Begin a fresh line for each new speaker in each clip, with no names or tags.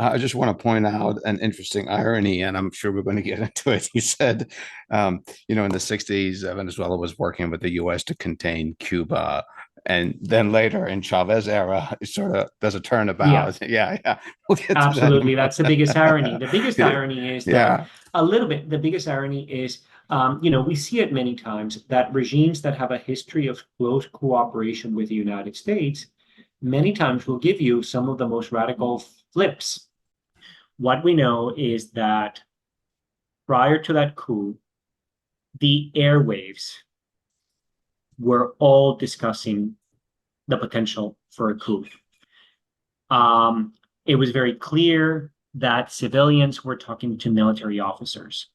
I just want to point out an interesting irony, and I'm sure we're going to get into it. He said, in the 60s, Venezuela was working with the U.S. to contain Cuba. And then later in Chavez era, it sort of does a
Yeah,
turnabout. Yeah, yeah. We'll get to that in
absolutely. That's the biggest irony. The biggest
a minute.
irony is that
Yeah.
the biggest irony is, we see it many times that regimes that have a history of close cooperation with the United States many times will give you some of the most radical flips. What we know is that prior to that coup, the airwaves were all discussing the potential for a coup. It was very clear that civilians were talking to military officers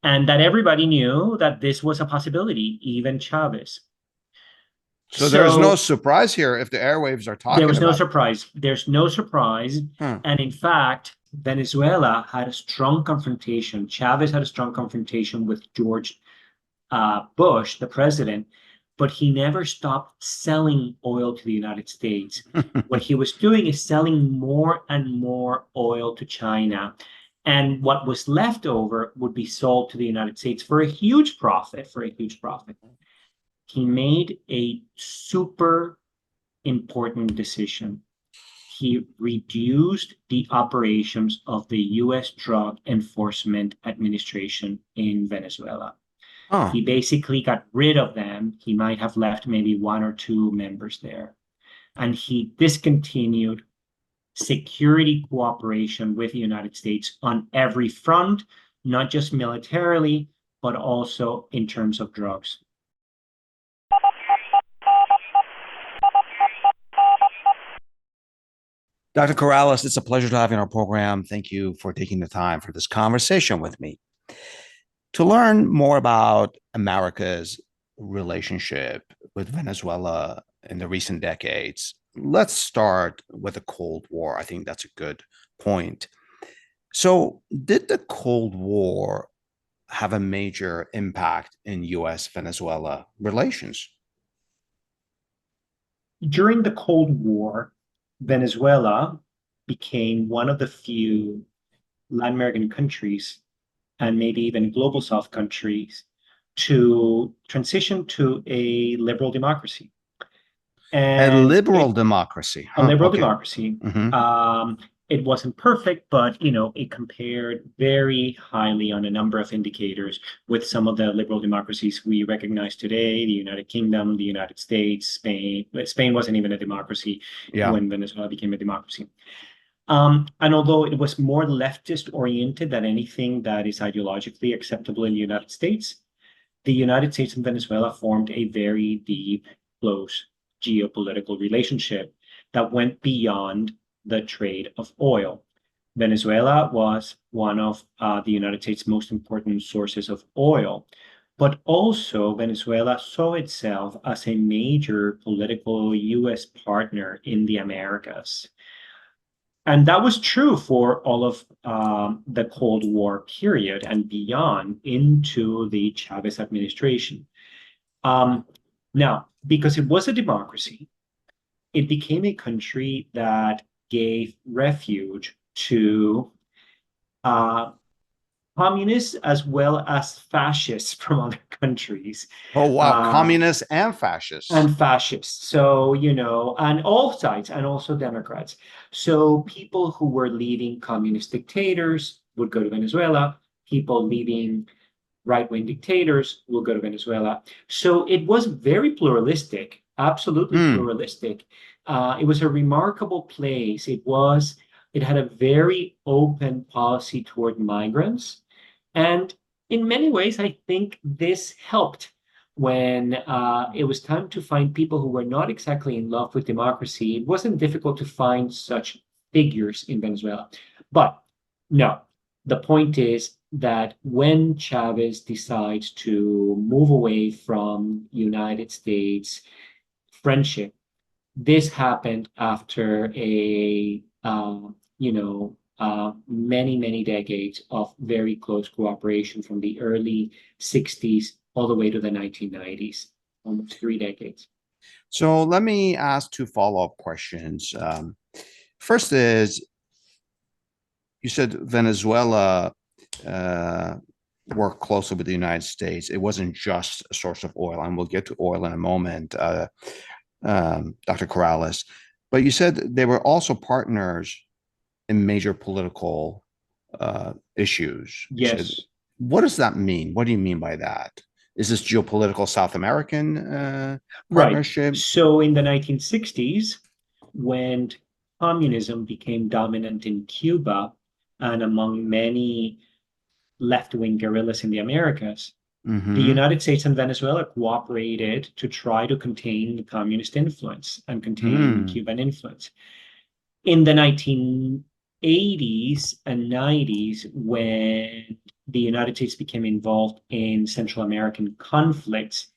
and that everybody knew that this was a possibility, even Chavez.
So there's no
So
surprise here if the airwaves are
there
talking
was no
about it.
surprise. There's no surprise.
Huh.
And in fact, Venezuela had a strong confrontation. Chavez had a strong confrontation with George Bush, the president, but he never stopped selling oil to the United States. What he was doing is selling more and more oil to China. And what was left over would be sold to the United States for a huge profit, He made a super important decision. He reduced the operations of the U.S. Drug Enforcement Administration in Venezuela.
Huh.
He basically got rid of them. He might have left maybe one or two members there. And he discontinued security cooperation with the United States on every front, not just militarily, but also in terms of drugs.
Dr. Corrales, it's a pleasure to have you on our program. Thank you for taking the time for this conversation with me. To learn more about America's relationship with Venezuela in the recent decades, let's start with the Cold War. I think that's a good point. So, did the Cold War have a major impact in US Venezuela relations?
During the Cold War, Venezuela became one of the few Latin American countries and maybe even global South countries to transition to a liberal democracy.
A
And
liberal democracy,
a
huh?
liberal
Okay.
democracy.
Hmm.
It wasn't perfect, but it compared very highly on a number of indicators with some of the liberal democracies we recognize today: the United Kingdom, the United States, Spain. Spain wasn't even a democracy
Yeah.
when Venezuela became a democracy. And although it was more leftist oriented than anything that is ideologically acceptable in the United States, the United States and Venezuela formed a very deep, close geopolitical relationship that went beyond the trade of oil. Venezuela was one of the United States' most important sources of oil, but also Venezuela saw itself as a major political US partner in the Americas. And that was true for all of the Cold War period and beyond into the Chavez administration. Um, Now, because it was a democracy, it became a country that gave refuge to uh, communists as well as fascists from other countries.
Oh, wow.
Uh,
Communists and fascists.
and fascists. So, and all sides, and also Democrats. So, people who were leading communist dictators would go to Venezuela. People leading right-wing dictators will go to Venezuela. So, it was very pluralistic, absolutely
Hmm.
pluralistic. It was a remarkable place. It had a very open policy toward migrants. And in many ways, I think this helped when it was time to find people who were not exactly in love with democracy. It wasn't difficult to find such figures in Venezuela. But no, the point is that when Chavez decides to move away from United States friendship, this happened after many, many decades of very close cooperation from the early 60s all the way to the 1990s, almost 3 decades.
So let me ask two follow-up questions. First is, you said Venezuela uh, worked closely with the United States. It wasn't just a source of oil, and we'll get to oil in a moment, Dr. Corrales. But you said they were also partners in major political issues. You said,
Yes,
what does that mean? What do you mean by that? Is this geopolitical South American
right.
partnership?
So in the 1960s, when communism became dominant in Cuba and among many left-wing guerrillas in the Americas, the
Mm-hmm.
United States and Venezuela cooperated to try to contain the communist influence and contain
Hmm.
Cuban influence. In the 1980s and 90s, when the United States became involved in Central American conflicts,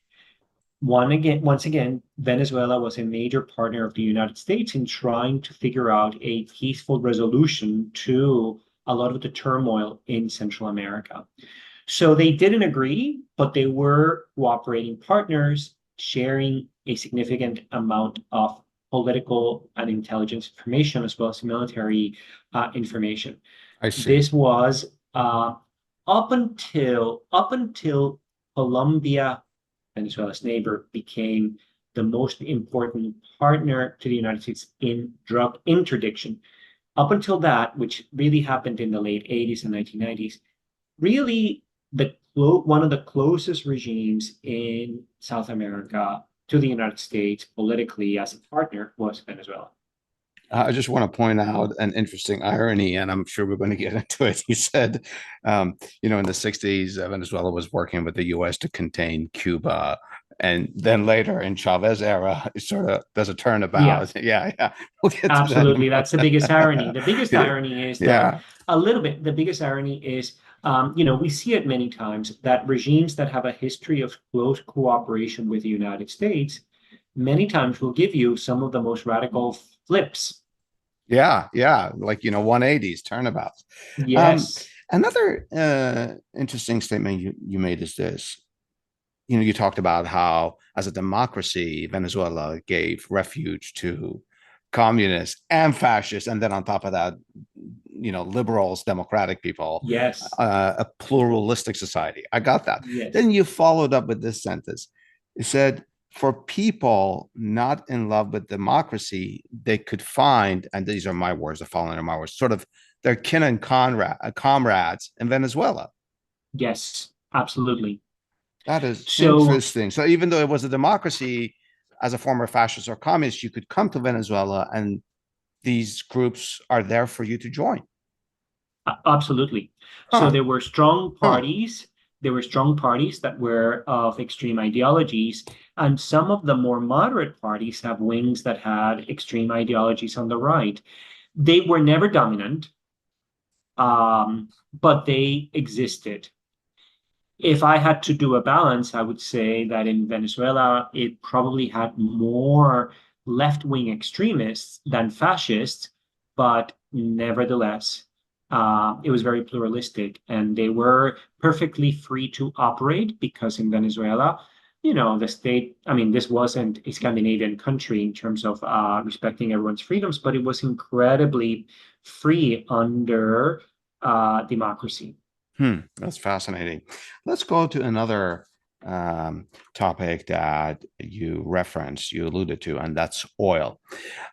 once again, Venezuela was a major partner of the United States in trying to figure out a peaceful resolution to a lot of the turmoil in Central America. So they didn't agree, but they were cooperating partners, sharing a significant amount of political and intelligence information as well as military information.
I see.
This was up until Colombia, Venezuela's neighbor, became the most important partner to the United States in drug interdiction. Up until that, which really happened in the late 80s and 1990s, really one of the closest regimes in South America to the United States politically as a partner was Venezuela.
I just want to point out an interesting irony, and I'm sure we're going to get into it. You said, in the 60s, Venezuela was working with the US to contain Cuba. And then later in Chavez era, it sort of does a
Yeah,
turnabout. Yeah, yeah. We'll get to that in
absolutely. That's the biggest irony. The biggest
a
irony is that
yeah.
the biggest irony is, we see it many times that regimes that have a history of close cooperation with the United States many times will give you some of the most radical flips.
Yeah, yeah, like 180s turnabouts. Um,
Yes.
Another interesting statement you made is this. You talked about how, as a democracy, Venezuela gave refuge to communists and fascists, and then on top of that, liberals, democratic people,
Yes.
a pluralistic society. I got that.
Yes.
Then you followed up with this sentence. It said, for people not in love with democracy, they could find, and these are my words, the following are my words, sort of their kin and comrades in Venezuela.
Yes. Absolutely.
That is
So
interesting. So even though it was a democracy, as a former fascist or communist, you could come to Venezuela and these groups are there for you to join.
absolutely. So
Huh.
there were strong
Huh.
parties. There were strong parties that were of extreme ideologies, and some of the more moderate parties have wings that had extreme ideologies on the right. They were never dominant, but they existed. If I had to do a balance, I would say that in Venezuela, it probably had more left-wing extremists than fascists, but nevertheless, it was very pluralistic, and they were perfectly free to operate because in Venezuela, the state, I mean, this wasn't a Scandinavian country in terms of respecting everyone's freedoms, but it was incredibly free under democracy.
That's fascinating. Let's go to another topic that you referenced, you alluded to, and that's oil.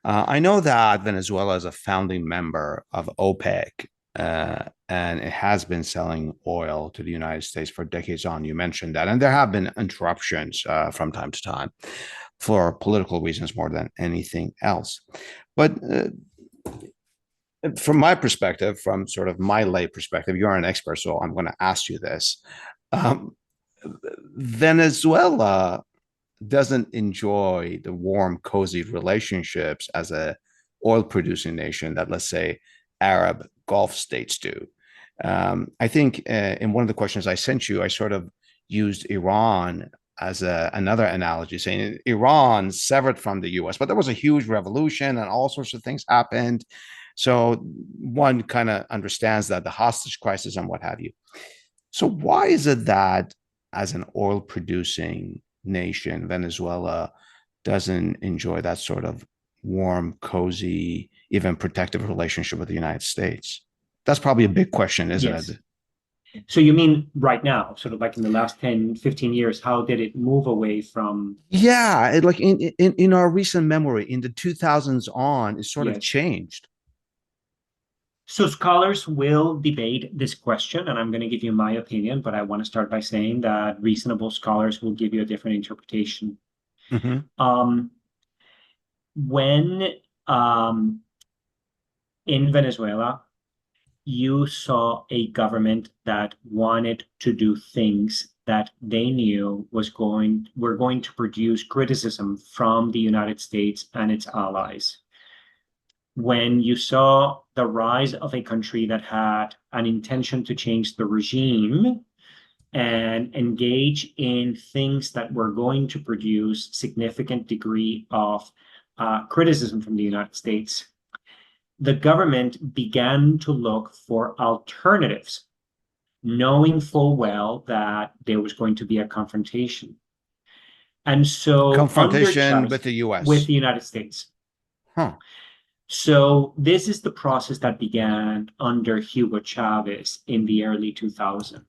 I know that Venezuela is a founding member of OPEC, and it has been selling oil to the United States for decades on. You mentioned that, and there have been interruptions from time to time for political reasons more than anything else. But from my perspective, from sort of my lay perspective, you're an expert, so I'm going to ask you this. Um, Venezuela doesn't enjoy the warm, cozy relationships as a oil producing nation that, let's say, Arab Gulf states do. I think in one of the questions I sent you, I sort of used Iran as another analogy, saying Iran severed from the US, but there was a huge revolution and all sorts of things happened. So one kind of understands that the hostage crisis and what have you. So why is it that as an oil producing nation, Venezuela doesn't enjoy that sort of warm, cozy, even protective relationship with the United States? That's probably a big question, isn't
Yes.
it?
So you mean right now, sort of like in the last 10, 15 years, how did it move away from?
Yeah, like in our recent memory, in the 2000s on, it sort of
Yes.
changed.
So scholars will debate this question, and I'm going to give you my opinion, but I want to start by saying that reasonable scholars will give you a different interpretation.
Hmm.
Um, when in Venezuela, you saw a government that wanted to do things that they knew were going to produce criticism from the United States and its allies. When you saw the rise of a country that had an intention to change the regime and engage in things that were going to produce significant degree of criticism from the United States, the government began to look for alternatives, knowing full well that there was going to be a confrontation. And so under
Confrontation
Chavez
with the
with
US.
the United States.
Huh.
So this is the process that began under Hugo Chavez in the early 2000s.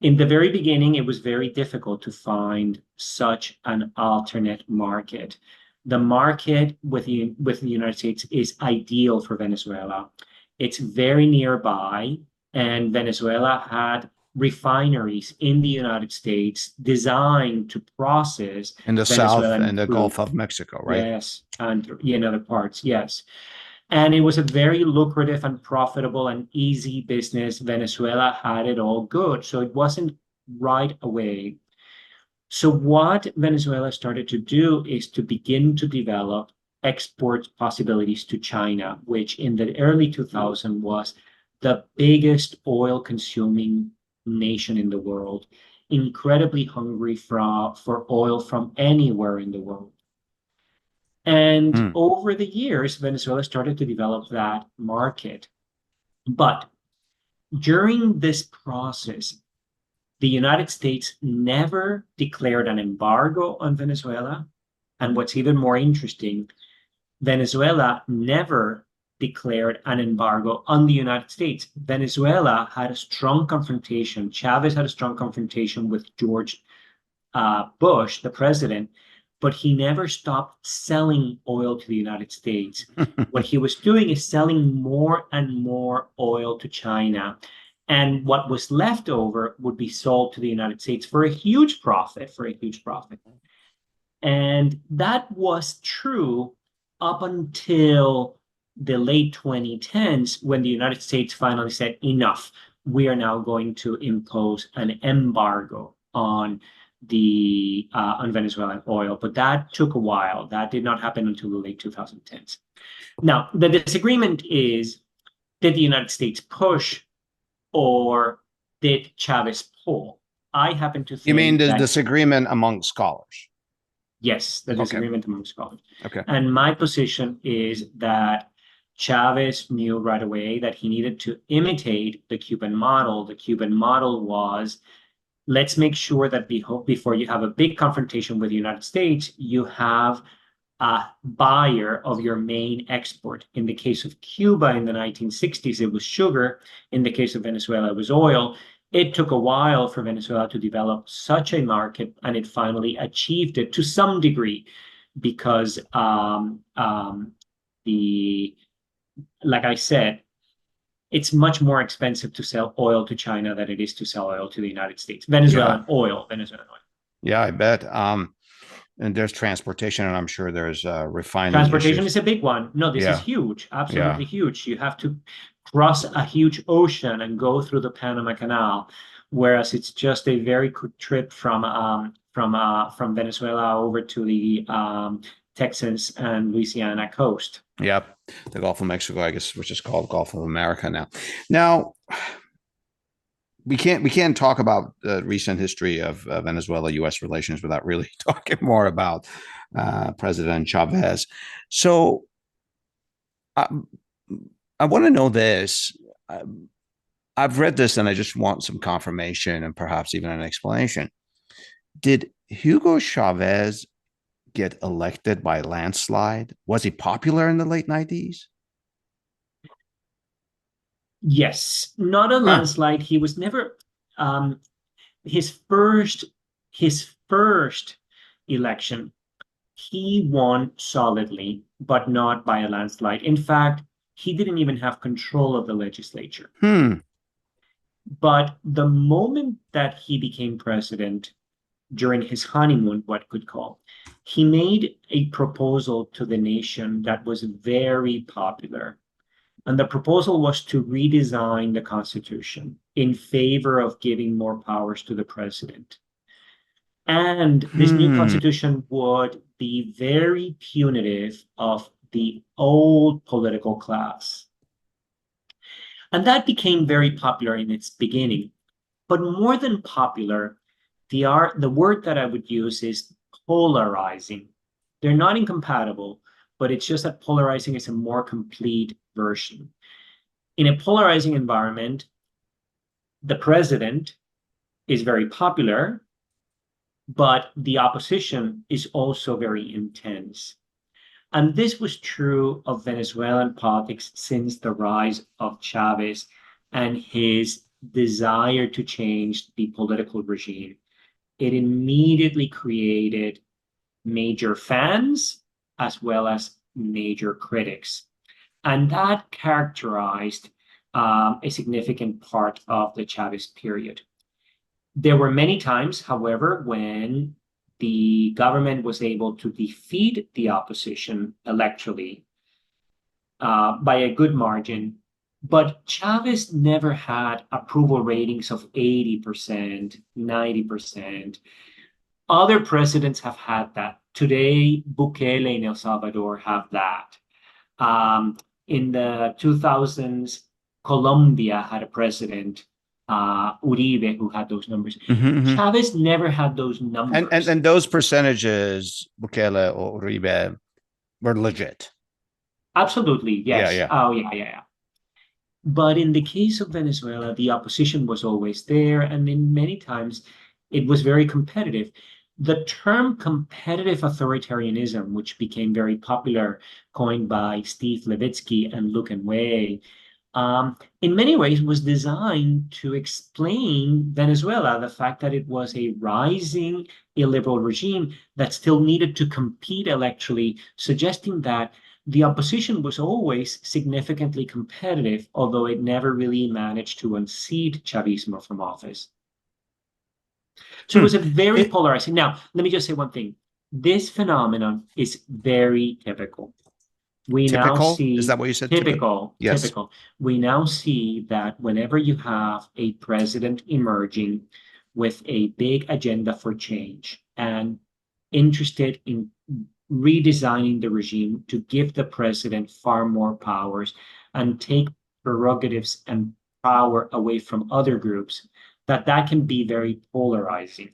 In the very beginning, it was very difficult to find such an alternate market. The market with the United States is ideal for Venezuela. It's very nearby, and Venezuela had refineries in the United States designed to process
In the South
Venezuelan
and the
crude.
Gulf of Mexico, right?
Yes, and in other parts, yes. And it was a very lucrative and profitable and easy business. Venezuela had it all good. So it wasn't right away. So what Venezuela started to do is to begin to develop export possibilities to China, which in the early 2000s was the biggest oil consuming nation in the world, incredibly hungry for oil from anywhere in the world. And
Hmm.
over the years, Venezuela started to develop that market. But during this process, the United States never declared an embargo on Venezuela. And what's even more interesting, Venezuela never declared an embargo on the United States. Venezuela had a strong confrontation. Chavez had a strong confrontation with George Bush, the president, but he never stopped selling oil to the United States. What he was doing is selling more and more oil to China. And what was left over would be sold to the United States for a huge profit, for a huge profit. And that was true up until the late 2010s when the United States finally said, enough, we are now going to impose an embargo on Venezuelan oil, but that took a while. That did not happen until the late 2010s. Now, the disagreement is, did the United States push or did Chavez pull? I happen to
You mean
think
the
that
disagreement among scholars?
yes, the
Okay.
disagreement among scholars.
Okay.
And my position is that Chavez knew right away that he needed to imitate the Cuban model. The Cuban model was, let's make sure that before you have a big confrontation with the United States, you have a buyer of your main export. In the case of Cuba in the 1960s, it was sugar. In the case of Venezuela, it was oil. It took a while for Venezuela to develop such a market, and it finally achieved it to some degree because the like I said, it's much more expensive to sell oil to China than it is to sell oil to the United States.
Yeah.
Venezuelan oil.
Yeah, I bet. And there's transportation, and I'm sure there's refining
Transportation
issues.
is a big one. No, this is
Yeah.
huge,
Yeah.
absolutely huge. You have to cross a huge ocean and go through the Panama Canal, whereas it's just a very quick trip from Venezuela over to the Texas and Louisiana coast.
Yep. The Gulf of Mexico, I guess, which is called Gulf of America now. Now, we can't talk about the recent history of Venezuela-U.S. relations without really talking more about President Chavez. So I, I want to know this. I've read this and I just want some confirmation and perhaps even an explanation. Did Hugo Chavez get elected by landslide? Was he popular in the late 90s?
Yes, not a
Hmm.
landslide. He was never his first election. He won solidly, but not by a landslide. In fact, he didn't even have control of the legislature.
Hmm.
But the moment that he became president during his honeymoon, what could call, he made a proposal to the nation that was very popular. And the proposal was to redesign the Constitution in favor of giving more powers to the president. And this new
Hmm.
Constitution would be very punitive of the old political class. And that became very popular in its beginning. But more than popular, the word that I would use is polarizing. They're not incompatible, but it's just that polarizing is a more complete version. In a polarizing environment, the president is very popular, but the opposition is also very intense. And this was true of Venezuelan politics since the rise of Chavez and his desire to change the political regime. It immediately created major fans as well as major critics. And that characterized a significant part of the Chavez period. There were many times, however, when the government was able to defeat the opposition electorally by a good margin. But Chavez never had approval ratings of 80%, 90%. Other presidents have had that. Today, Bukele in El Salvador have that. In the 2000s, Colombia had a president, Uribe, who had those numbers.
Mm-hmm, mm-hmm.
Chavez never had those
And, and
numbers.
and those percentages, Bukele or Uribe, were legit.
Absolutely,
Yeah,
yes.
yeah.
Oh, yeah, yeah, yeah. But in the case of Venezuela, the opposition was always there, and in many times it was very competitive. The term competitive authoritarianism, which became very popular, coined by Steve Levitsky and Luke and Way, in many ways was designed to explain Venezuela, the fact that it was a rising illiberal regime that still needed to compete electorally, suggesting that the opposition was always significantly competitive, although it never really managed to unseat Chavismo from office. So it
Hmm.
was a very
It,
polarizing. Now, let me just say one thing. This phenomenon is very typical. We now
typical? Is
see
that what you said? Yes.
typical. We now see that whenever you have a president emerging with a big agenda for change and interested in redesigning the regime to give the president far more powers and take prerogatives and power away from other groups, that can be very polarizing.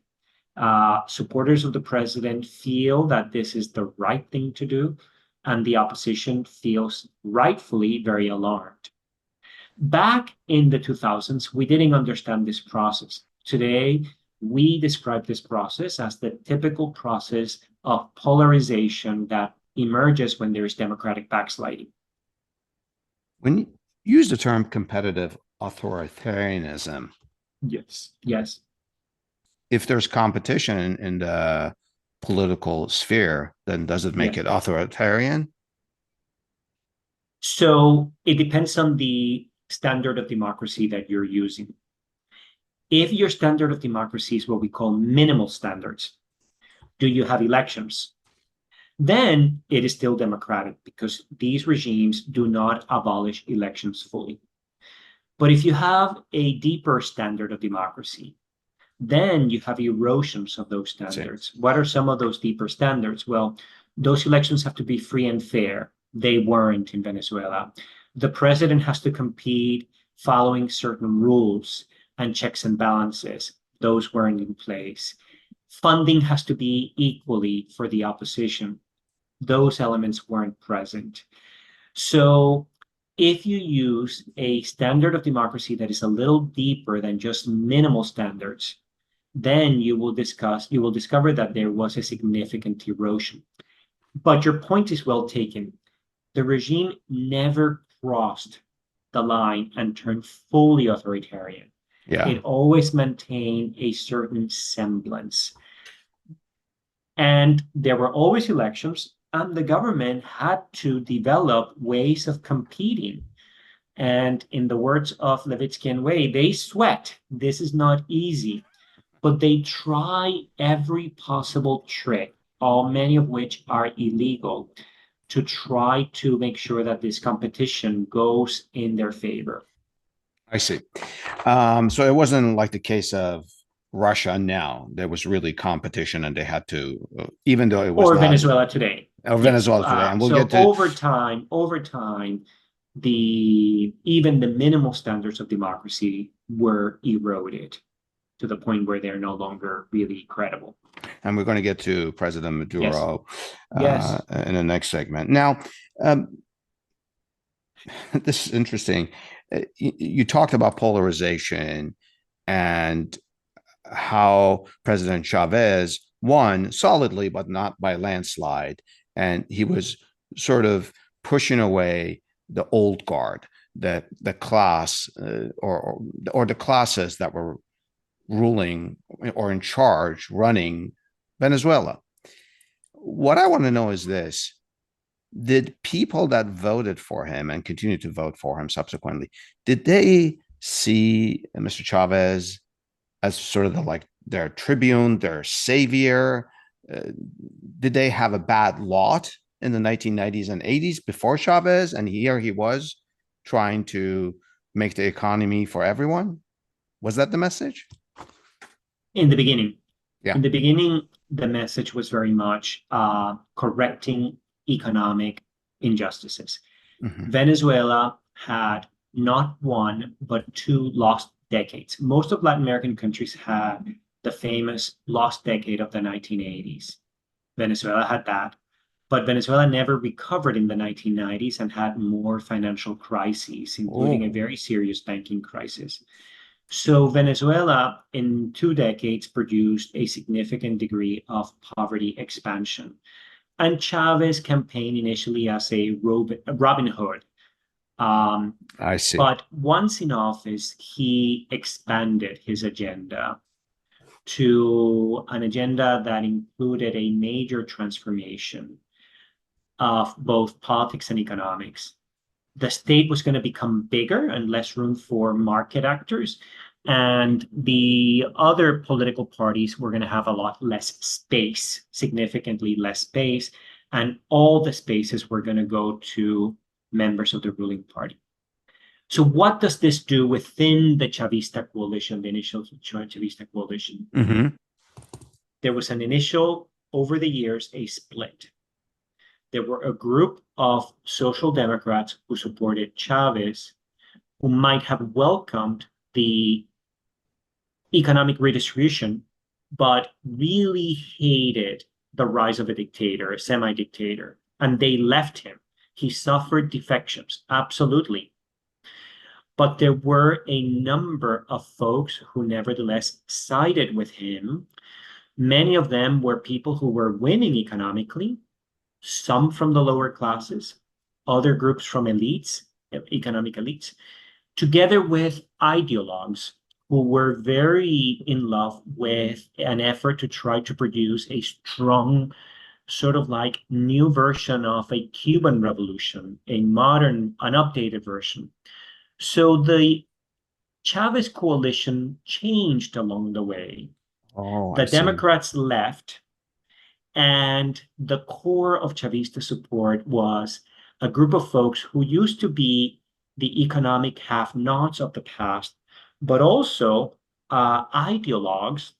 Supporters of the president feel that this is the right thing to do, and the opposition feels rightfully very alarmed. Back in the 2000s, we didn't understand this process. Today, we describe this process as the typical process of polarization that emerges when there is democratic backsliding.
When you use the term competitive authoritarianism,
Yes. Yes.
if there's competition in the political sphere, then does it make
Yes.
it authoritarian?
So it depends on the standard of democracy that you're using. If your standard of democracy is what we call minimal standards, do you have elections? Then it is still democratic because these regimes do not abolish elections fully. But if you have a deeper standard of democracy, then you have erosions of those standards. What are some of those deeper standards? Well, those elections have to be free and fair. They weren't in Venezuela. The president has to compete following certain rules and checks and balances. Those weren't in place. Funding has to be equally for the opposition. Those elements weren't present. So if you use a standard of democracy that is a little deeper than just minimal standards, then you will discover that there was a significant erosion. But your point is well taken. The regime never crossed the line and turn fully authoritarian.
Yeah.
It always maintained a certain semblance. And there were always elections, and the government had to develop ways of competing. And in the words of Levitsky and Way, they sweat. This is not easy, but they try every possible trick, all many of which are illegal, to try to make sure that this competition goes in their favor.
I see. So it wasn't like the case of Russia now. There was really competition and they had to, even though it was
Or
not,
Venezuela today.
or
Yes.
Venezuela today. And we'll
So
get to,
over time, even the minimal standards of democracy were eroded to the point where they're no longer really credible.
and we're going to get to President
Yes.
Maduro
Yes.
in the next segment. Now, this is interesting. You talked about polarization and how President Chavez won solidly, but not by landslide. And he was sort of pushing away the old guard, the class or the classes that were ruling or in charge running Venezuela. What I want to know is this: did people that voted for him and continue to vote for him subsequently, did they see Mr. Chavez as sort of their tribune, their savior? Did they have a bad lot in the 1990s and 80s before Chavez? And here he was trying to make the economy for everyone. Was that the message?
In the beginning.
Yeah.
In the beginning, the message was very much correcting economic injustices.
Mm-hmm.
Venezuela had not one, but two lost decades. Most of Latin American countries had the famous lost decade of the 1980s. Venezuela had that, but Venezuela never recovered in the 1990s and had more financial crises, including a very serious banking crisis. So Venezuela, in 2 decades, produced a significant degree of poverty expansion. And Chavez campaigned initially as a Robin Hood.
I see.
But once in office, he expanded his agenda to an agenda that included a major transformation of both politics and economics. The state was going to become bigger and less room for market actors. And the other political parties were going to have a lot less space, significantly less space. And all the spaces were going to go to members of the ruling party. So what does this do within the Chavista coalition, the initial Chavista coalition?
Mm-hmm.
There was an initial, over the years, a split. There were a group of social democrats who supported Chavez, who might have welcomed the economic redistribution, but really hated the rise of a dictator, a semi-dictator, and they left him. He suffered defections, absolutely. But there were a number of folks who nevertheless sided with him. Many of them were people who were winning economically, some from the lower classes, other groups from elites, economic elites, together with ideologues who were very in love with an effort to try to produce a strong, sort of like new version of a Cuban revolution, a modern, an updated version. So the Chavez coalition changed along the way. The Democrats left, and the core of Chavista support was a group of folks who used to be the economic have-nots of the past, but also ideologues.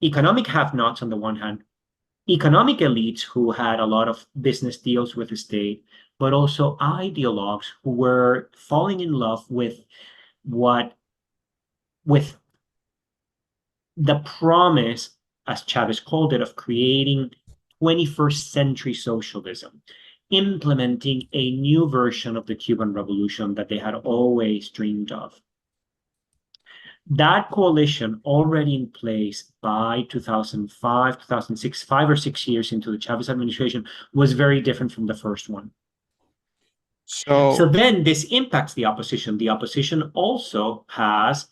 Economic have-nots on the one hand, economic elites who had a lot of business deals with the state, but also ideologues who were falling in love with the promise, as Chavez called it, of creating 21st century socialism, implementing a new version of the Cuban Revolution that they had always dreamed of. That coalition, already in place by 2005, 2006, 5 or 6 years into the Chavez administration, was very different from the first one. So
So,
then this impacts the opposition. The opposition also has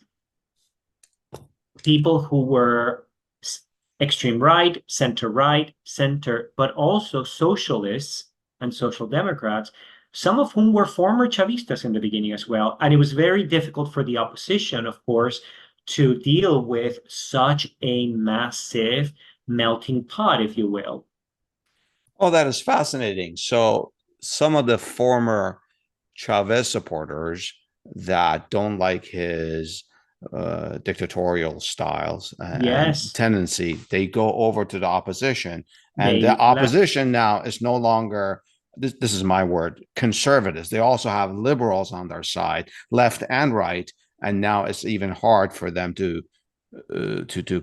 people who were extreme right, center, but also socialists and social democrats, some of whom were former Chavistas in the beginning as well. And it was very difficult for the opposition, of course, to deal with such a massive melting pot, if you will.
oh, that is fascinating. So, some of the former Chavez supporters that don't like his dictatorial styles and
Yes,
tendency, they go over to the opposition, and the
they left.
opposition now is no longer. This is my word, conservatives. They also have liberals on their side, left and right, and now it's even hard for them to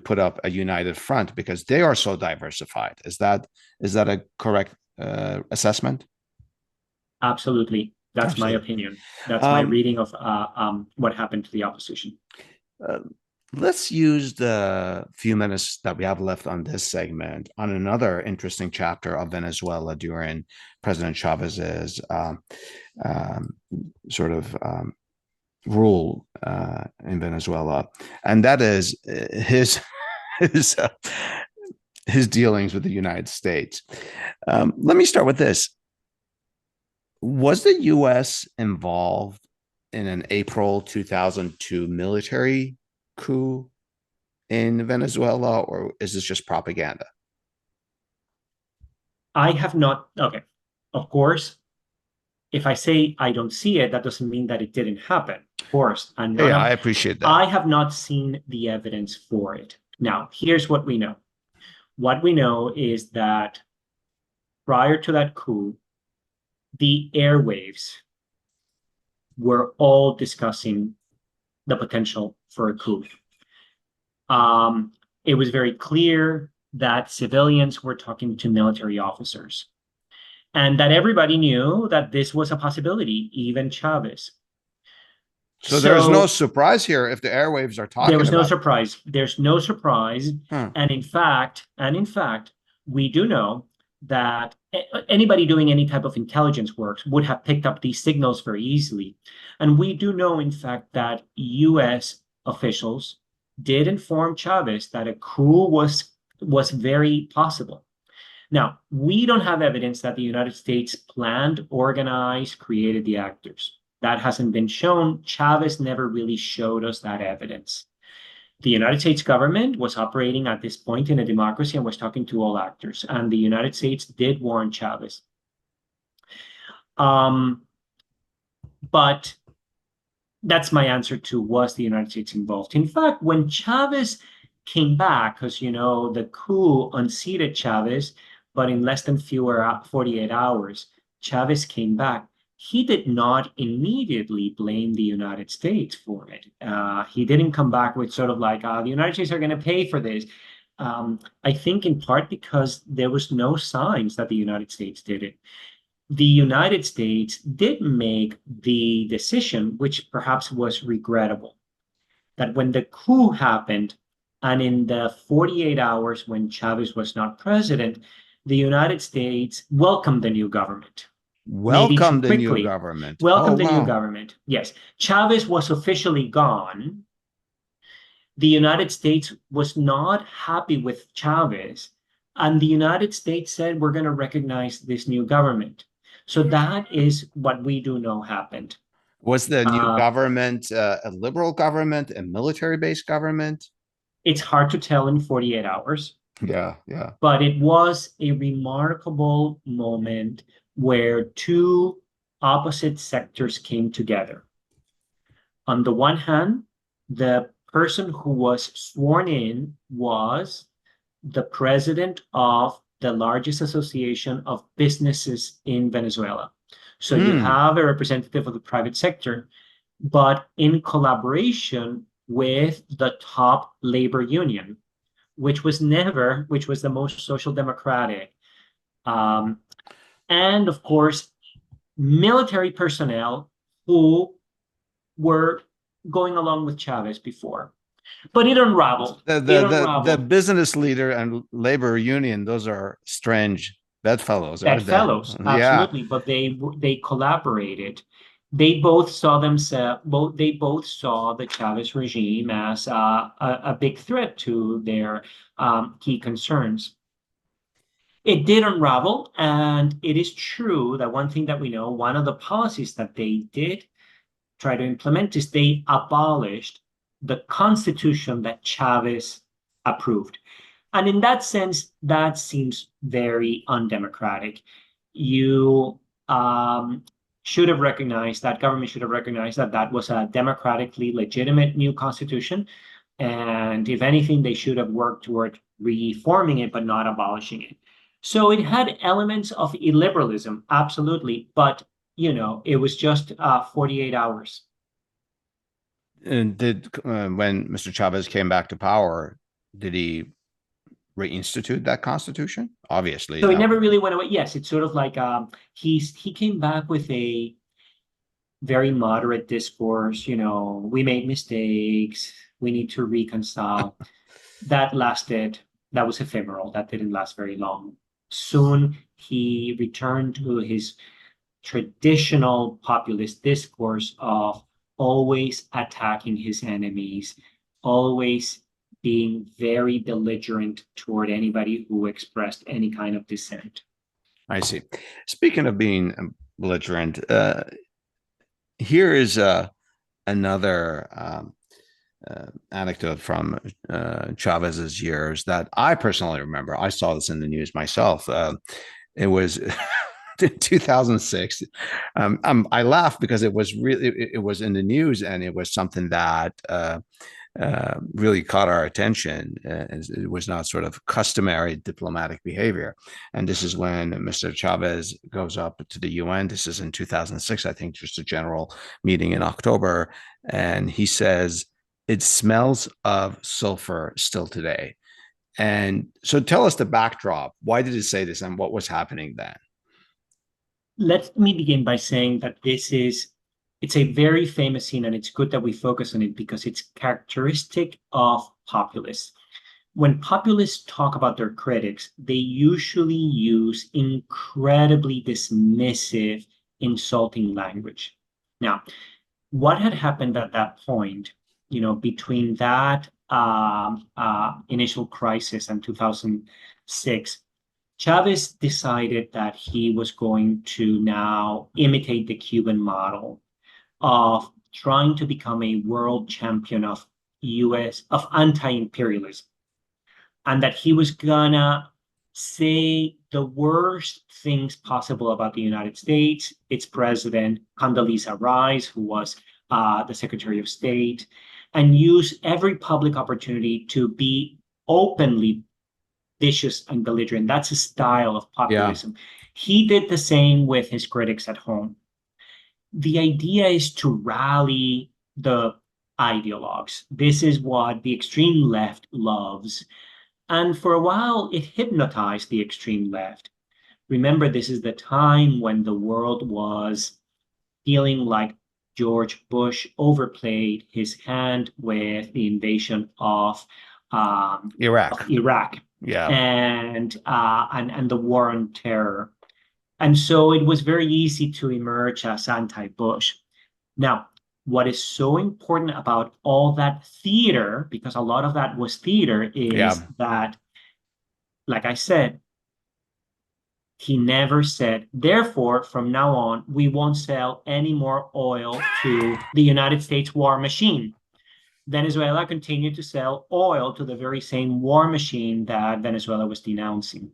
put up a united front because they are so diversified. Is that a correct assessment?
Absolutely. That's my
Absolutely.
opinion. That's my
Um,
reading of what happened to the opposition.
uh, let's use the few minutes that we have left on this segment on another interesting chapter of Venezuela during President Chavez's um, sort of rule in Venezuela, and that is his uh, his dealings with the United States. Let me start with this: was the U.S. involved in an April 2002 military coup in Venezuela, or is this just propaganda?
I have not, okay, of course, if I say I don't see it, that doesn't mean that it didn't happen. Of course, and
Yeah, I appreciate that.
I have not seen the evidence for it. Now, here's what we know. What we know is that prior to that coup, the airwaves were all discussing the potential for a coup. It was very clear that civilians were talking to military officers and that everybody knew that this was a possibility, even Chavez.
So there's no
So
surprise here if the airwaves are
there
talking
was no
about it.
surprise. There's no surprise.
Huh.
And in fact, we do know that anybody doing any type of intelligence work would have picked up these signals very easily. And we do know, in fact, that US officials did inform Chavez that a coup was very possible. Now, we don't have evidence that the United States planned, organized, created the actors. That hasn't been shown. Chavez never really showed us that evidence. The United States government was operating at this point in a democracy and was talking to all actors. And the United States did warn Chavez. Um, but that's my answer to was the United States involved. In fact, when Chavez came back, because the coup unseated Chavez, but in less than 48 hours, Chavez came back. He did not immediately blame the United States for it. He didn't come back with sort of like, the United States are going to pay for this. I think in part because there was no signs that the United States did it. The United States did make the decision, which perhaps was regrettable, that when the coup happened and in the 48 hours when Chavez was not president, the United States welcomed the new government. Maybe too
Welcome the new
quickly.
government. Oh,
Welcomed the new
wow.
government. Yes. Chavez was officially gone. The United States was not happy with Chavez. And the United States said, we're going to recognize this new government. So that is what we do know happened.
Was the new
Uh,
government a liberal government, a military-based government?
it's hard to tell in 48 hours,
Yeah, yeah.
but it was a remarkable moment where two opposite sectors came together. On the one hand, the person who was sworn in was the president of the largest association of businesses in Venezuela. So you
Hmm.
have a representative of the private sector, but in collaboration with the top labor union, which was the most social democratic. Um, and of course, military personnel who were going along with Chavez before. But it unraveled.
The,
It
the the the
unraveled.
business leader and labor union, those are strange. Bedfellows, aren't they?
Bedfellows,
Yeah.
absolutely, but they collaborated. They both saw themselves. They both saw the Chavez regime as a big threat to their key concerns. It did unravel, and it is true that one thing that we know, one of the policies that they did try to implement is they abolished the constitution that Chavez approved. And in that sense, that seems very undemocratic. You should have recognized that government should have recognized that that was a democratically legitimate new constitution. And if anything, they should have worked toward reforming it, but not abolishing it. So it had elements of illiberalism, absolutely. But, it was just 48 hours.
And when Mr. Chavez came back to power, did he reinstitute that constitution? Obviously,
So it
that
never really went away. Yes, it's sort of like he came back with a very moderate discourse. We made mistakes. We need to reconcile. That lasted. That was ephemeral. That didn't last very long. Soon he returned to his traditional populist discourse of always attacking his enemies, always being very belligerent toward anybody who expressed any kind of dissent.
I see. Speaking of being belligerent, here is another anecdote from Chavez's years that I personally remember. I saw this in the news myself. It was 2006. I laugh because it was it was in the news, and it was something that really caught our attention. It was not sort of customary diplomatic behavior. And this is when Mr. Chavez goes up to the UN. This is in 2006, I think, just a general meeting in October. And he says, "It smells of sulfur still today." And so tell us the backdrop. Why did it say this, and what was happening then?
Let me begin by saying that it's a very famous scene, and it's good that we focus on it because it's characteristic of populists. When populists talk about their critics, they usually use incredibly dismissive, insulting language. Now, what had happened at that point, between that initial crisis and 2006, Chavez decided that he was going to now imitate the Cuban model of trying to become a world champion of anti-imperialism, and that he was gonna say the worst things possible about the United States, its president, Condoleezza Rice, who was the Secretary of State, and use every public opportunity to be openly vicious and belligerent. That's a style of populism. Yeah. He did the same with his critics at home. The idea is to rally the ideologues. This is what the extreme left loves. And for a while, it hypnotized the extreme left. Remember, this is the time when the world was feeling like George Bush overplayed his hand with the invasion of Iraq.
Yeah.
And the war on terror. And so it was very easy to emerge as anti-Bush. Now, what is so important about all that theater, because a lot of that was theater, is that, like I said, he never said, therefore, from now on, we won't sell any more oil to the United States war machine. Venezuela continued to sell oil to the very same war machine that Venezuela was denouncing.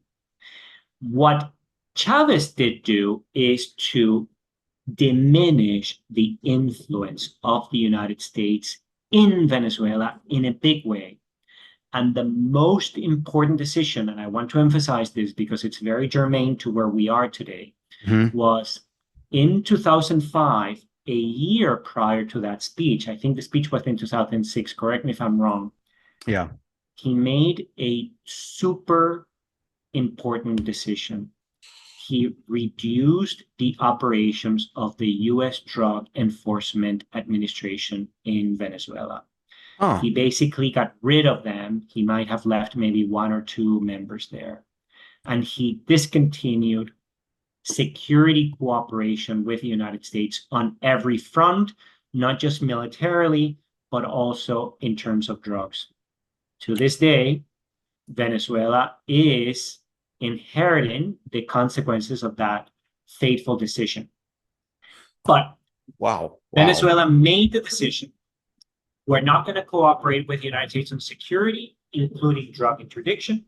What Chavez did do is to diminish the influence of the United States in Venezuela in a big way. And the most important decision, and I want to emphasize this because it's very germane to where we are today, was in 2005, a year prior to that speech. I think the speech was in 2006, correct me if I'm wrong.
Yeah.
He made a super important decision. He reduced the operations of the U.S. Drug Enforcement Administration in Venezuela. Oh. He basically got rid of them. He might have left maybe one or two members there. and he discontinued security cooperation with the United States on every front, not just militarily, but also in terms of drugs. To this day, Venezuela is inheriting the consequences of that fateful decision. But
Wow.
Venezuela made the decision. We're not going to cooperate with the United States on security, including drug interdiction.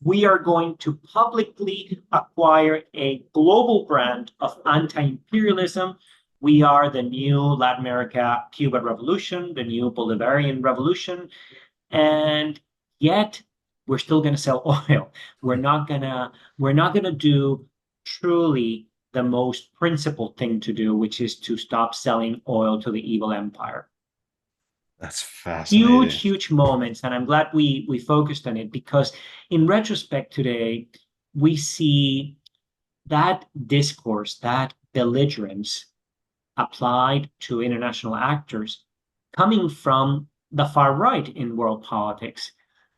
We are going to publicly acquire a global brand of anti-imperialism. We are the new Latin America Cuban revolution, the new Bolivarian revolution, and yet we're still going to sell oil. We're not gonna do truly the most principled thing to do, which is to stop selling oil to the evil empire.
That's fascinating.
Huge moments, and I'm glad we focused on it, because in retrospect today, we see that discourse, that belligerence applied to international actors coming from the far right in world politics.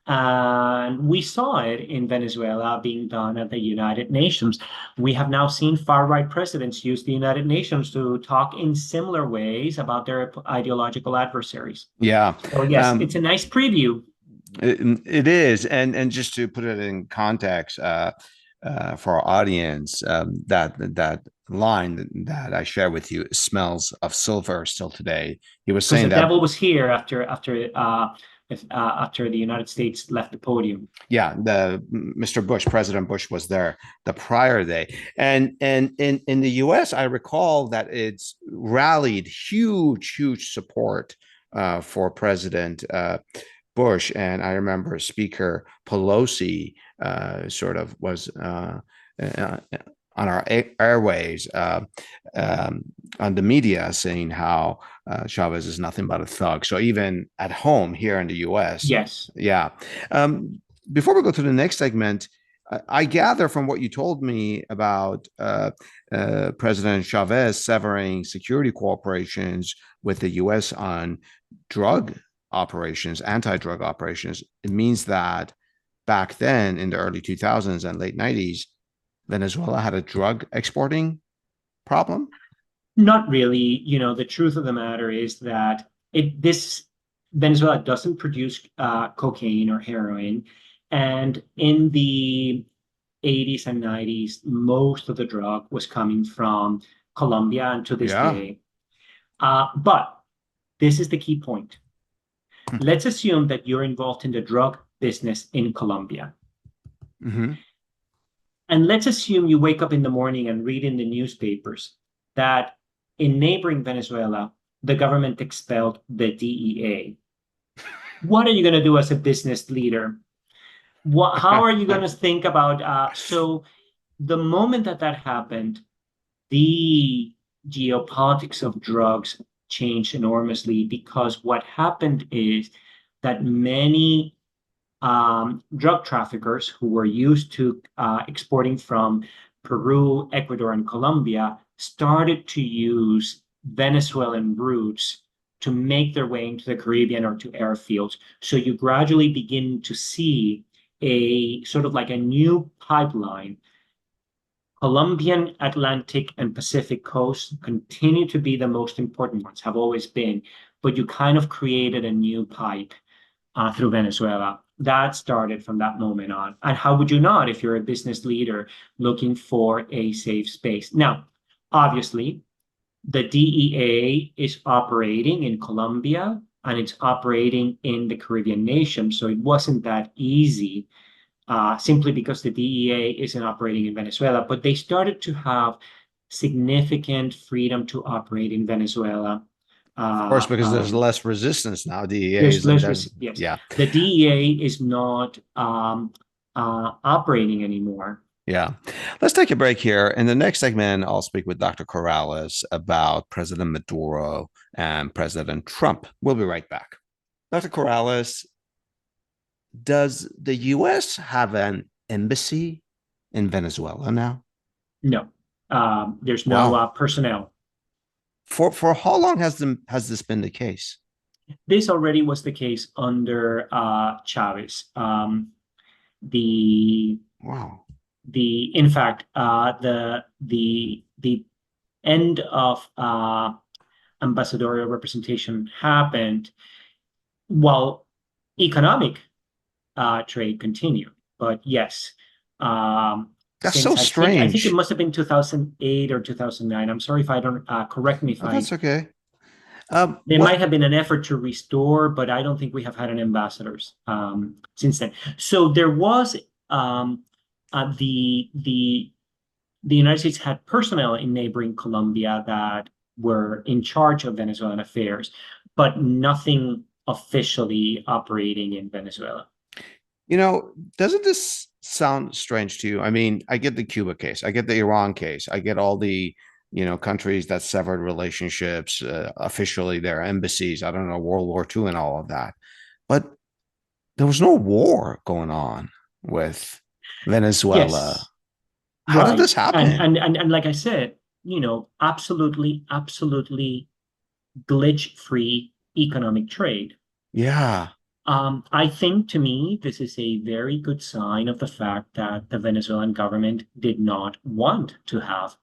And we saw it in Venezuela being done at the United Nations. We have now seen far-right presidents use the United Nations to talk in similar ways about their ideological adversaries.
Yeah.
So yes, it's a nice preview.
It is. And just to put it in context for our audience, that line that I share with you smells of silver still today. He was saying
the
that
devil was here after the United States left the podium.
Yeah, the Mr. Bush, President Bush was there the prior day. And in the US, I recall that it's rallied huge support for President Bush. And I remember Speaker Pelosi sort of was on our airways on the media saying how Chavez is nothing but a thug. So even at home here in the US.
Yes.
Yeah. Before we go to the next segment, I gather from what you told me about President Chavez severing security cooperations with the US on drug operations, anti-drug operations, it means that back then in the early 2000s and late 90s, Venezuela had a drug exporting problem?
Not really. The truth of the matter is that Venezuela doesn't produce cocaine or heroin, and in the 80s and 90s, most of the drug was coming from Colombia, and to this day. But this is the key point. Let's assume that you're involved in the drug business in Colombia.
Mm-hmm.
And let's assume you wake up in the morning and read in the newspapers that in neighboring Venezuela, the government expelled the DEA. What are you going to do as a business leader? How are you going to think about? So the moment that happened, the geopolitics of drugs changed enormously, because what happened is that many drug traffickers who were used to exporting from Peru, Ecuador, and Colombia started to use Venezuelan routes to make their way into the Caribbean or to airfields. So you gradually begin to see a sort of like a new pipeline. Colombian, Atlantic, and Pacific coasts continue to be the most important ones, have always been, but you kind of created a new pipe through Venezuela. That started from that moment on. And how would you not if you're a business leader looking for a safe space? Now, obviously, the DEA is operating in Colombia and it's operating in the Caribbean nations. So it wasn't that easy simply because the DEA isn't operating in Venezuela. But they started to have significant freedom to operate in Venezuela.
Of course, because there's less resistance now. DEA
there's less resistance. Yes.
Yeah.
The DEA is not operating anymore.
Yeah. Let's take a break here. In the next segment, I'll speak with Dr. Corrales about President Maduro and President Trump. We'll be right back. Dr. Corrales, does the U.S. have an embassy in Venezuela now?
No. There's no personnel.
For how long has this been the case?
This already was the case under Chavez.
Wow.
In fact, the end of ambassadorial representation happened while economic trade continued. But yes,
That's so
since I think it
strange.
must have been 2008 or 2009. I'm sorry if I don't correct me if
Oh, that's okay.
there might have been an effort to restore, but I don't think we have had an ambassador since then. So there was the United States had personnel in neighboring Colombia that were in charge of Venezuelan affairs, but nothing officially operating in Venezuela.
Doesn't this sound strange to you? I mean, I get the Cuba case, I get the Iran case, I get all the, countries that severed relationships, officially their embassies, I don't know, World War II and all of that. But there was no war going on with Venezuela.
Yes,
How did
right.
this
And
happen?
and and and like I said, absolutely, absolutely glitch-free economic trade.
Yeah.
I think to me, this is a very good sign of the fact that the Venezuelan government did not want to have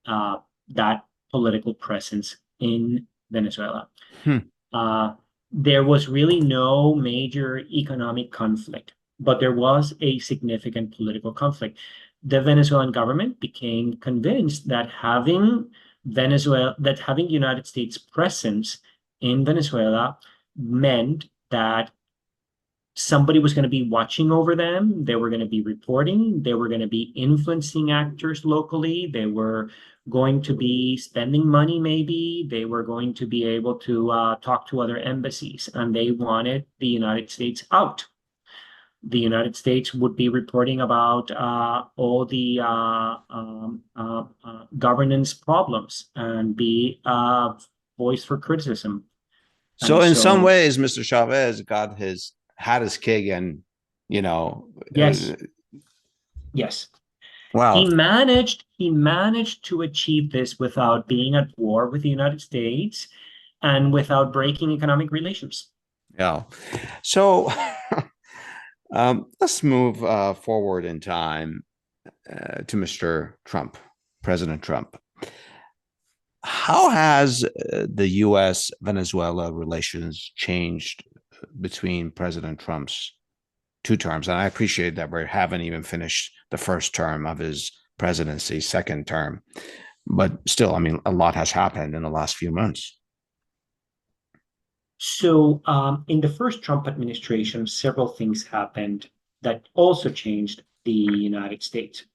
uh, that political presence in Venezuela.
Hmm.
Uh, there was really no major economic conflict, but there was a significant political conflict. The Venezuelan government became convinced that having United States presence in Venezuela meant that somebody was going to be watching over them. They were going to be reporting. They were going to be influencing actors locally. They were going to be spending money, maybe. They were going to be able to talk to other embassies, and they wanted the United States out. The United States would be reporting about all the governance problems and be a voice for criticism.
So
And
in some
so,
ways, Mr. Chavez had his cake and, you know, uh,
yes, yes.
well,
He managed to achieve this without being at war with the United States and without breaking economic relations.
yeah. So let's move forward in time to Mr. Trump, President Trump. How has the U.S. Venezuela relations changed between President Trump's two terms? And I appreciate that we haven't even finished the first term of his presidency, second term. But still, I mean, a lot has happened in the last few months.
So, in the first Trump administration, several things happened that also changed the United States.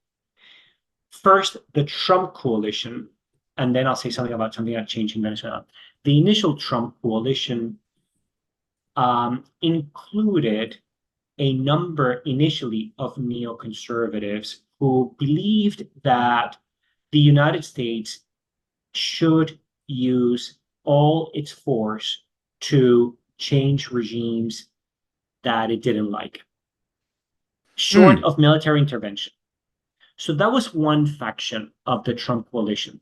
First, the Trump coalition, and then I'll say something about something that changed in Venezuela. The initial Trump coalition included a number initially of neoconservatives who believed that the United States should use all its force to change regimes that it didn't like, short
Hmm.
of military intervention. So that was one faction of the Trump coalition.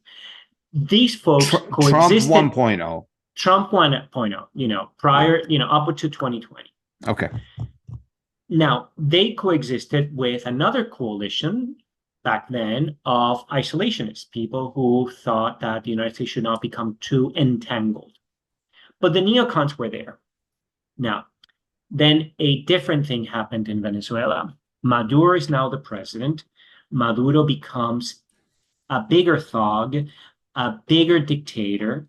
These folks
Trump
coexisted.
1.0.
Trump 1.0,
Yeah.
prior, up to 2020.
Okay.
Now, they coexisted with another coalition back then of isolationists, people who thought that the United States should not become too entangled. But the neocons were there. Now, then a different thing happened in Venezuela. Maduro is now the president. Maduro becomes a bigger thug, a bigger dictator,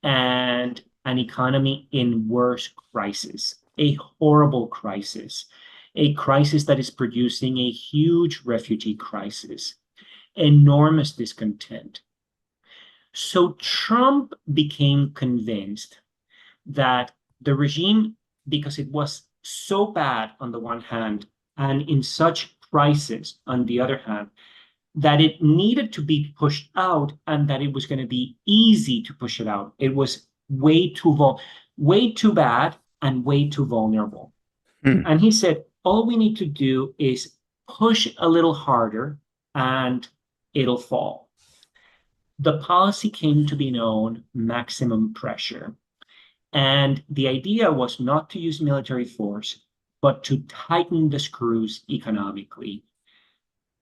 and an economy in worse crisis, a horrible crisis, a crisis that is producing a huge refugee crisis, enormous discontent. So Trump became convinced that the regime, because it was so bad on the one hand and in such crisis on the other hand, that it needed to be pushed out and that it was going to be easy to push it out. It was way too bad and way too vulnerable.
Hmm.
And he said, all we need to do is push a little harder and it'll fall. The policy came to be known maximum pressure. And the idea was not to use military force, but to tighten the screws economically.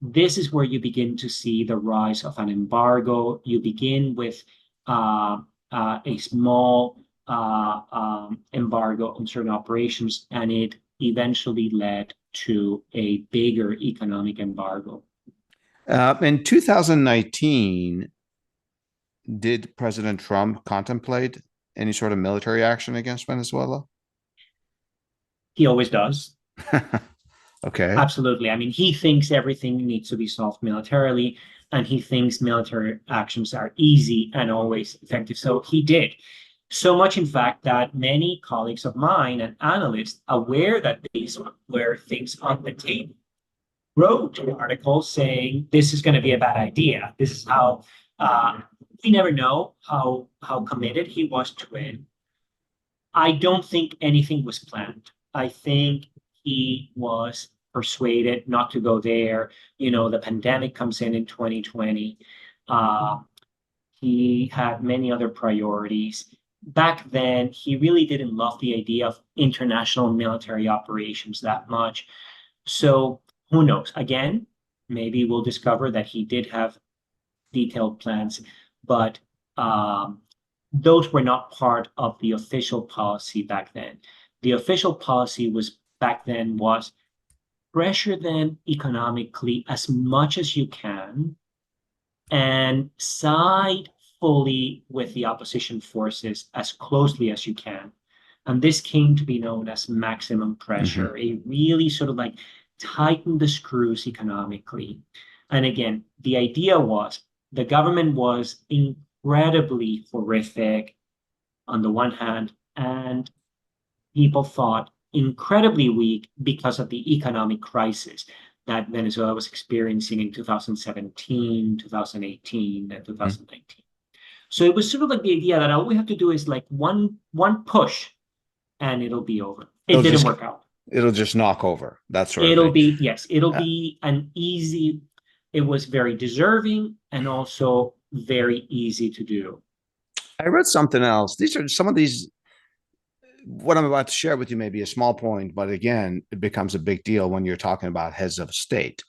this is where you begin to see the rise of an embargo. You begin with a small embargo on certain operations, and it eventually led to a bigger economic embargo.
In 2019, did President Trump contemplate any sort of military action against Venezuela?
He always does.
Okay.
Absolutely. I mean, he thinks everything needs to be solved militarily, and he thinks military actions are easy and always effective. So he did. So much, in fact, that many colleagues of mine and analysts, aware that these were things on the table, wrote articles saying this is going to be a bad idea. This is how we never know how committed he was to it. I don't think anything was planned. I think he was persuaded not to go there. You know, the pandemic comes in 2020. Uh, he had many other priorities. Back then, he really didn't love the idea of international military operations that much. So who knows? Again, maybe we'll discover that he did have detailed plans, but those were not part of the official policy back then. The official policy was back then was pressure them economically as much as you can and side fully with the opposition forces as closely as you can. And this came to be known as maximum pressure,
Mm-hmm.
a really sort of like tighten the screws economically. And again, the idea was the government was incredibly horrific on the one hand, and people thought incredibly weak because of the economic crisis that Venezuela was experiencing in 2017, 2018, and 2019. So it was sort of like the idea that all we have to do is like one push and it'll be over. It
It'll
didn't
just
work out.
it'll just knock over, that sort of
It'll
thing.
be, yes, it'll
Uh,
be an easy, it was very deserving and also very easy to do.
I read something else. These are some of these. What I'm about to share with you may be a small point, but again, it becomes a big deal when you're talking about heads of state.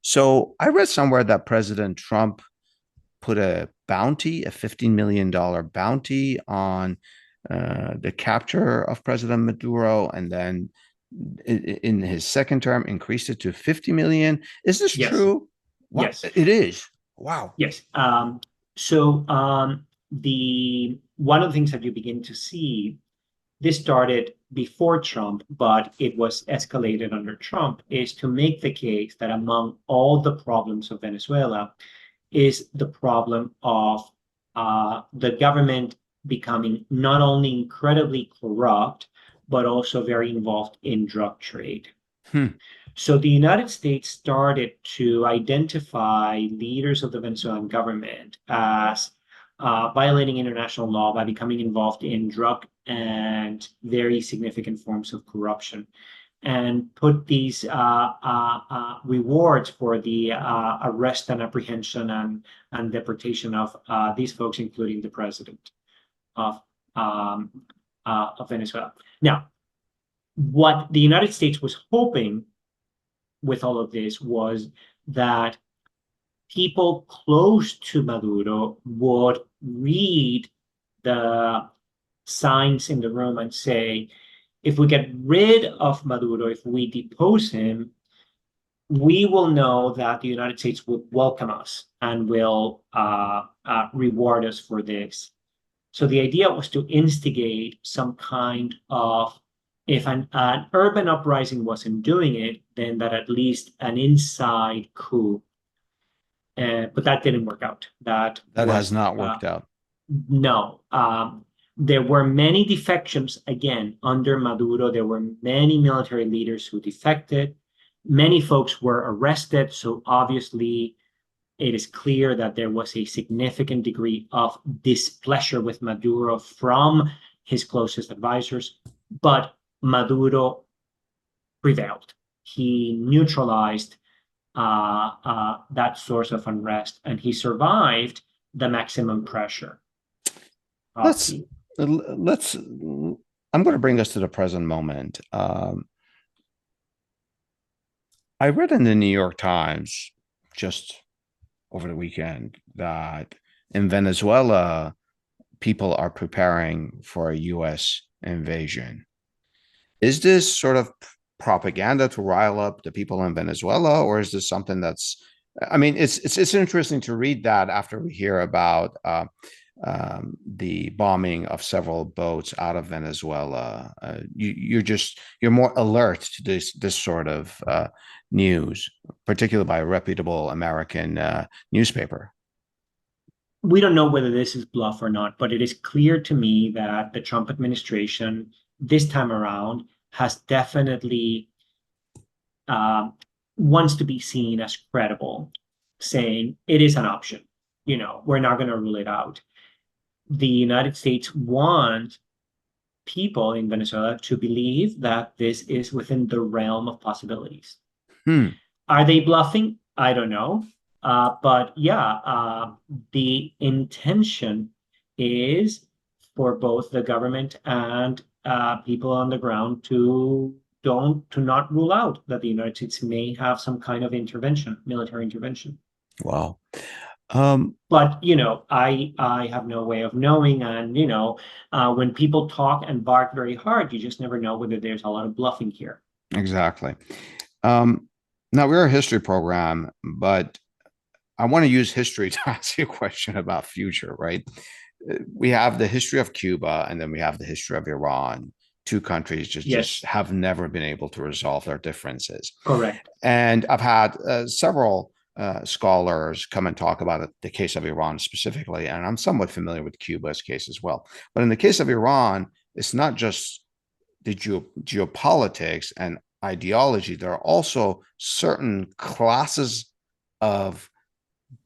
So I read somewhere that President Trump put a bounty, a $15 million bounty on the capture of President Maduro, and then in his second term increased it to 50 million. Is this
Yes,
true? What
yes,
it is? Wow.
yes. So the one of the things that you begin to see, this started before Trump, but it was escalated under Trump, is to make the case that among all the problems of Venezuela is the problem of the government becoming not only incredibly corrupt, but also very involved in drug trade.
Hmm.
So the United States started to identify leaders of the Venezuelan government as violating international law by becoming involved in drug and very significant forms of corruption, and put these rewards for the arrest and apprehension and deportation of these folks, including the president of, um, of Venezuela. Now, what the United States was hoping with all of this was that people close to Maduro would read the signs in the room and say, if we get rid of Maduro, if we depose him, we will know that the United States will welcome us and will reward us for this. So the idea was to instigate some kind of, if an urban uprising wasn't doing it, then that at least an inside coup. But that didn't work out. That
That has
was
not worked out.
no. There were many defections again under Maduro. There were many military leaders who defected. Many folks were arrested. So obviously, it is clear that there was a significant degree of displeasure with Maduro from his closest advisors. But Maduro prevailed. He neutralized that source of unrest, and he survived the maximum pressure.
Let's let's. I'm going to bring us to the present moment. I read in the New York Times just over the weekend that in Venezuela, people are preparing for a U.S. invasion. Is this sort of propaganda to rile up the people in Venezuela, or is this something that's? I mean, it's interesting to read that after we hear about the bombing of several boats out of Venezuela. You're more alert to this sort of news, particularly by a reputable American newspaper.
We don't know whether this is bluff or not, but it is clear to me that the Trump administration this time around has definitely wants to be seen as credible, saying it is an option. We're not going to rule it out. The United States wants people in Venezuela to believe that this is within the realm of possibilities. Are they bluffing? I don't know. But yeah, the intention is for both the government and people on the ground to not rule out that the United States may have some kind of intervention, military intervention.
Wow.
But I have no way of knowing, and when people talk and bark very hard, you just never know whether there's a lot of bluffing here.
Exactly. Now we're a history program, but I want to use history to ask you a question about future, right? We have the history of Cuba, and then we have the history of Iran. Two countries just have never been able to resolve their differences.
Correct.
And I've had several scholars come and talk about the case of Iran specifically, and I'm somewhat familiar with Cuba's case as well. But in the case of Iran, it's not just the geopolitics and ideology. There are also certain classes of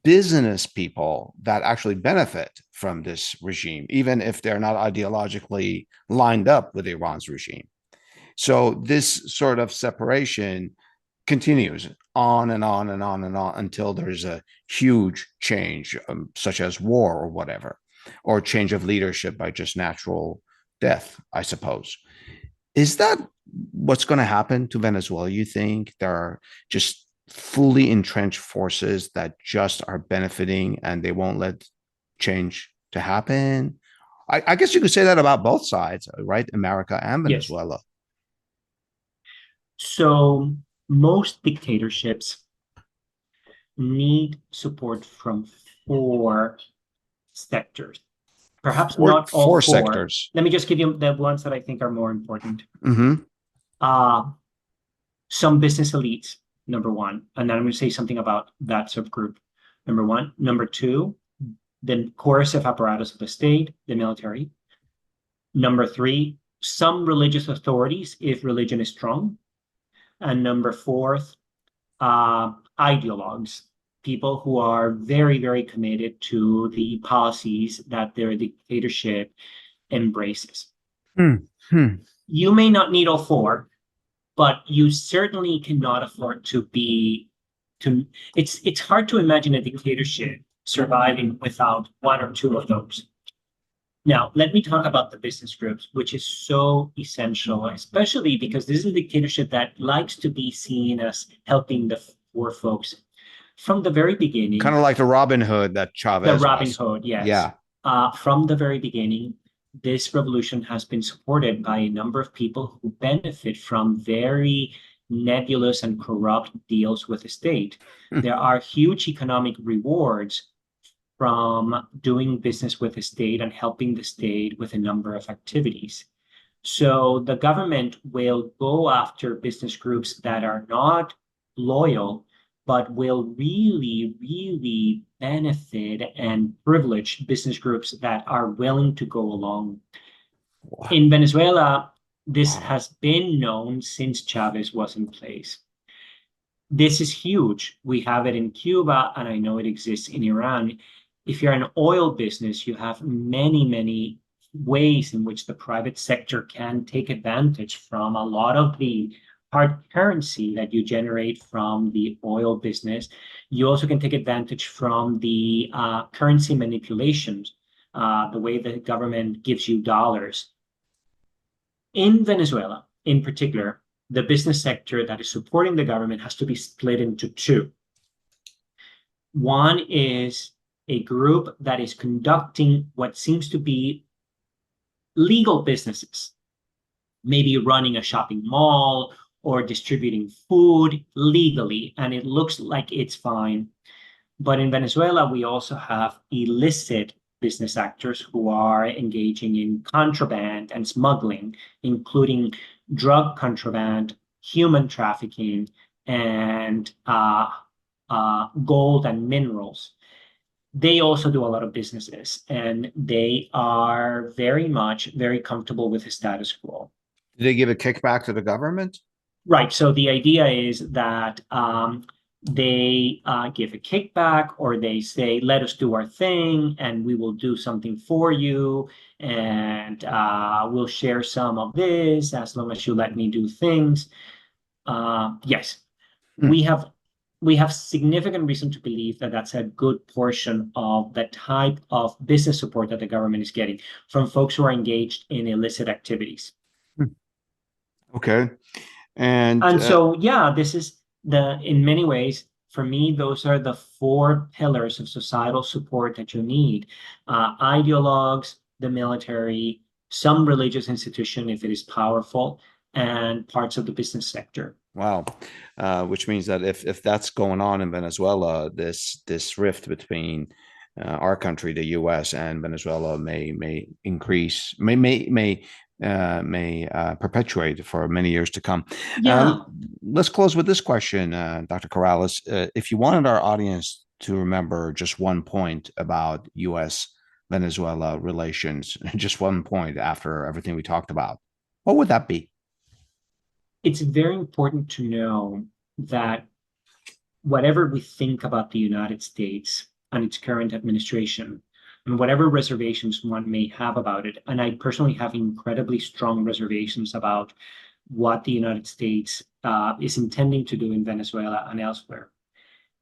business people that actually benefit from this regime, even if they're not ideologically lined up with Iran's regime. So this sort of separation continues on and on and on and on until there's a huge change, such as war or whatever, or change of leadership by just natural death, I suppose. Is that what's going to happen to Venezuela? You think there are just fully entrenched forces that just are benefiting and they won't let change to happen? I guess you could say that about both sides, right? America and Venezuela.
Yes. So most dictatorships need support from four sectors. Perhaps not all four
sectors.
Let me just give you the ones that I think are more important. Some business elites, number one, and then I'm going to say something about that subgroup. Number one. Number two, the coercive apparatus of the state, the military. Number three, some religious authorities, if religion is strong. And number fourth, ideologues, people who are very, very committed to the policies that their dictatorship embraces. You may not need all four, but you certainly cannot afford to be it's hard to imagine a dictatorship surviving without one or two of those. Now, let me talk about the business groups, which is so essential, especially because this is a dictatorship that likes to be seen as helping the poor folks from the very beginning.
Kind of like the Robin Hood that Chavez
The Robin Hood, yes.
Yeah.
From the very beginning, this revolution has been supported by a number of people who benefit from very nebulous and corrupt deals with the state. There are huge economic rewards from doing business with the state and helping the state with a number of activities. So the government will go after business groups that are not loyal, but will really, really benefit and privilege business groups that are willing to go along. Wow. In Venezuela, this has been known since Chavez was in place. This is huge. We have it in Cuba, and I know it exists in Iran. If you're an oil business, you have many, many ways in which the private sector can take advantage from a lot of the hard currency that you generate from the oil business. You also can take advantage from the currency manipulations, the way the government gives you dollars. In Venezuela, in particular, the business sector that is supporting the government has to be split into two. One is a group that is conducting what seems to be legal businesses, maybe running a shopping mall or distributing food legally, and it looks like it's fine. But in Venezuela, we also have illicit business actors who are engaging in contraband and smuggling, including drug contraband, human trafficking, and gold and minerals. They also do a lot of businesses, and they are very comfortable with the status quo.
Did they give a kickback to the government?
Right. So the idea is that they give a kickback, or they say, let us do our thing and we will do something for you. And we'll share some of this as long as you let me do things. Yes,
Hmm.
we have significant reason to believe that that's a good portion of the type of business support that the government is getting from folks who are engaged in illicit activities.
Okay. And
And so, yeah, this is in many ways, for me, those are the four pillars of societal support that you need. Ideologues, the military, some religious institution, if it is powerful, and parts of the business sector.
wow, which means that if that's going on in Venezuela, this rift between our country, the U.S. and Venezuela, may increase, may perpetuate for many years to come. Uh,
Yeah,
let's close with this question, Dr. Corrales. If you wanted our audience to remember just one point about U.S. Venezuela relations, just one point after everything we talked about, what would that be?
it's very important to know that whatever we think about the United States and its current administration, and whatever reservations one may have about it, and I personally have incredibly strong reservations about what the United States is intending to do in Venezuela and elsewhere.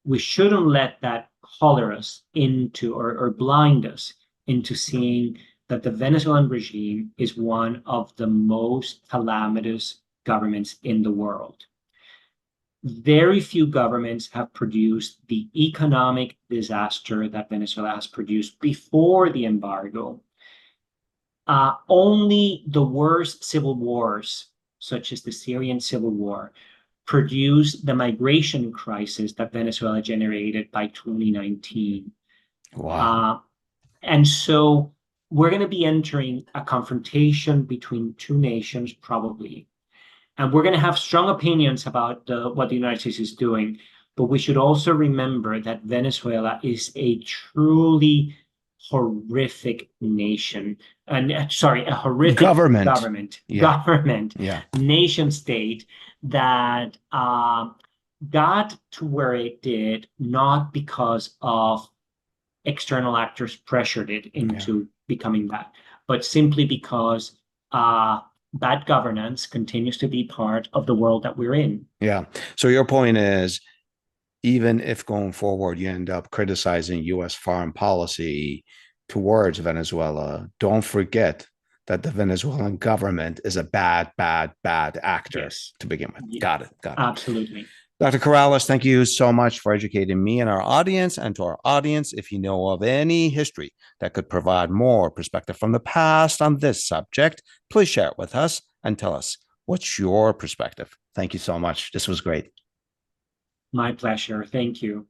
We shouldn't let that color us into, or blind us into seeing that the Venezuelan regime is one of the most calamitous governments in the world. Very few governments have produced the economic disaster that Venezuela has produced before the embargo. Only the worst civil wars, such as the Syrian civil war, produced the migration crisis that Venezuela generated by 2019.
Wow.
Uh, and so we're going to be entering a confrontation between two nations, probably. And we're going to have strong opinions about what the United States is doing. But we should also remember that Venezuela is a truly horrific nation. And sorry, a horrific
Government.
government,
Yeah.
government,
Yeah.
nation state that got to where it did, not because of external actors pressured it
Yeah.
into becoming that, but simply because bad governance continues to be part of the world that we're in.
Yeah. So your point is, even if going forward you end up criticizing U.S. foreign policy towards Venezuela, don't forget that the Venezuelan government is a bad, bad, bad actor
Yes.
to begin with.
Yeah,
Got it. Got it.
absolutely.
Dr. Corrales, thank you so much for educating me and our audience. And to our audience, if you know of any history that could provide more perspective from the past on this subject, please share it with us and tell us what's your perspective. Thank you so much. This was great.
My pleasure. Thank you.